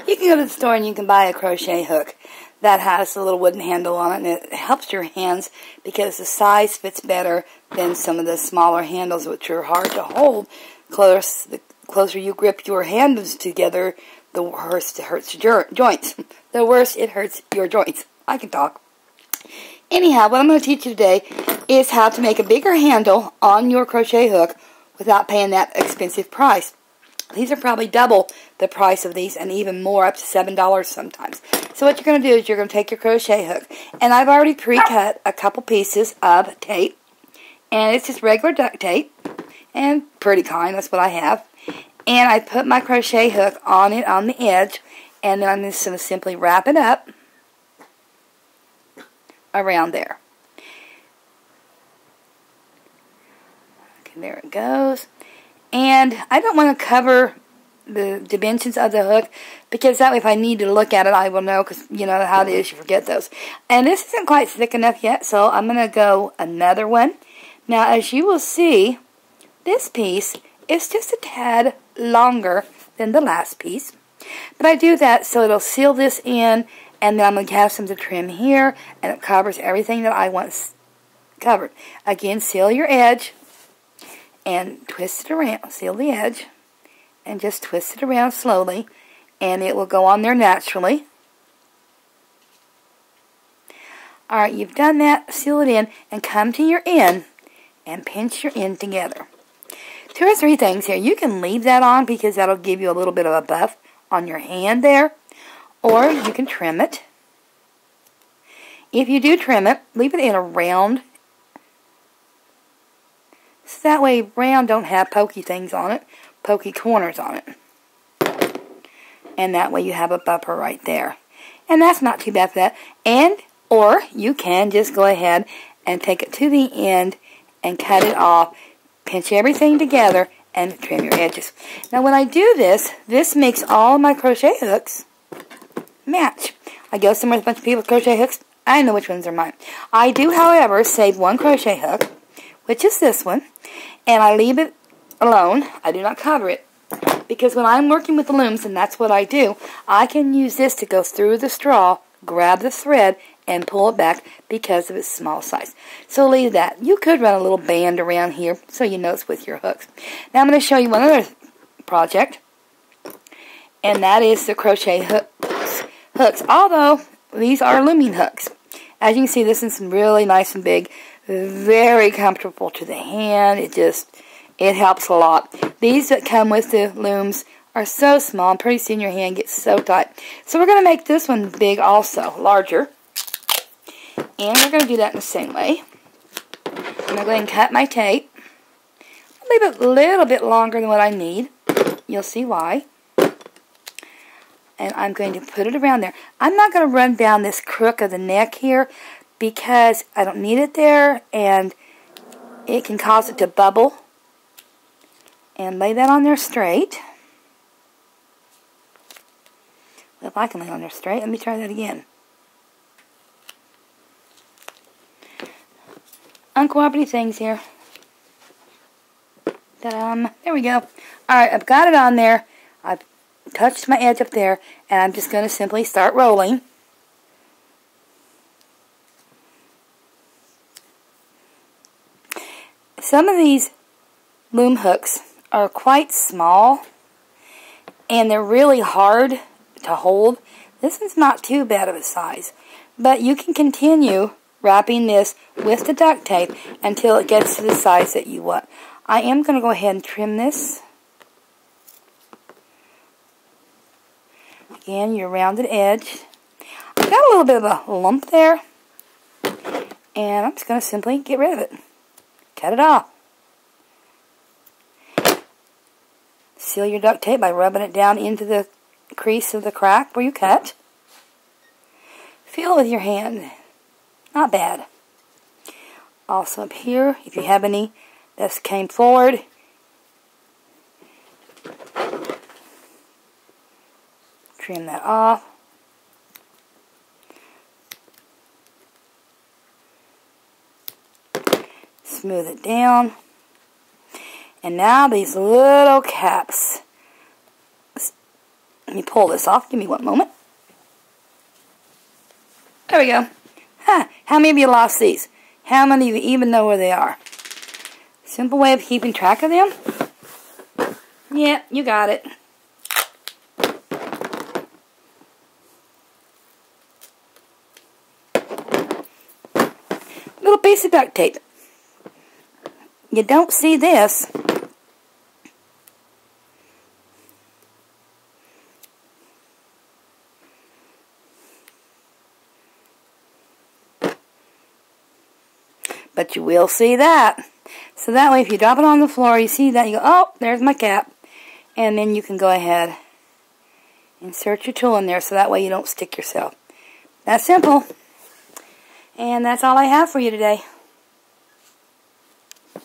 You can go to the store and you can buy a crochet hook that has a little wooden handle on it, and it helps your hands because the size fits better than some of the smaller handles, which are hard to hold. The closer you grip your hands together, the worse it hurts your joints. The worse it hurts your joints. I can talk. Anyhow, what I'm going to teach you today is how to make a bigger handle on your crochet hook without paying that expensive price. These are probably double the price of these and even more, up to $7 sometimes. So what you're going to do is you're going to take your crochet hook, and I've already pre-cut a couple pieces of tape, and it's just regular duct tape, and pretty kind, that's what I have. And I put my crochet hook on it on the edge, and then I'm just going to simply wrap it up around there. Okay, there it goes. And I don't want to cover the dimensions of the hook, because that way if I need to look at it, I will know, because you know how it is, you forget those. And this isn't quite thick enough yet, so I'm going to go another one. Now, as you will see, this piece is just a tad longer than the last piece. But I do that so it'll seal this in, and then I'm going to have some to trim here, and it covers everything that I want covered. Again, seal your edge, and twist it around, seal the edge, and just twist it around slowly, and it will go on there naturally. Alright, you've done that, seal it in, and come to your end, and pinch your end together. 2 or 3 things here. You can leave that on because that'll give you a little bit of a buff on your hand there, or you can trim it. If you do trim it, leave it in a round, so that way round don't have pokey things on it, pokey corners on it. And that way you have a bumper right there. And that's not too bad for that. And, or you can just go ahead and take it to the end and cut it off, pinch everything together, and trim your edges. Now when I do this, this makes all my crochet hooks match. I go somewhere with a bunch of people with crochet hooks, I know which ones are mine. I do, however, save one crochet hook, which is this one, and I leave it alone. I do not cover it, because when I'm working with the looms, and that's what I do, I can use this to go through the straw, grab the thread, and pull it back because of its small size. So leave that. You could run a little band around here so you know it's with your hooks. Now I'm going to show you one other project, and that is the crochet hooks. Although these are looming hooks. As you can see, this is really nice and big, very comfortable to the hand. It helps a lot. These that come with the looms are so small, and pretty soon your hand gets so tight. So we're going to make this one big also, larger. And we're going to do that in the same way. I'm going to go ahead and cut my tape. I'll leave it a little bit longer than what I need. You'll see why. And I'm going to put it around there. I'm not going to run down this crook of the neck here because I don't need it there, and it can cause it to bubble. And lay that on there straight. If I can lay on there straight, let me try that again. Uncooperative things here. There we go. Alright, I've got it on there. I've touched my edge up there, and I'm just going to simply start rolling. Some of these loom hooks are quite small, and they're really hard to hold. This one's not too bad of a size, but you can continue wrapping this with the duct tape until it gets to the size that you want. I am going to go ahead and trim this. Again, your rounded edge. I've got a little bit of a lump there, and I'm just going to simply get rid of it. Cut it off. Seal your duct tape by rubbing it down into the crease of the crack where you cut. Feel with your hand. Not bad. Also up here, if you have any that came forward, trim that off. Smooth it down. And now these little caps. Let me pull this off. Give me one moment. There we go. Huh, how many of you lost these? How many of you even know where they are? Simple way of keeping track of them? Yeah, you got it. Little piece of duct tape. You don't see this. But you will see that. So that way if you drop it on the floor, you see that, you go, oh, there's my cap. And then you can go ahead, insert your tool in there so that way you don't stick yourself. That's simple. And that's all I have for you today.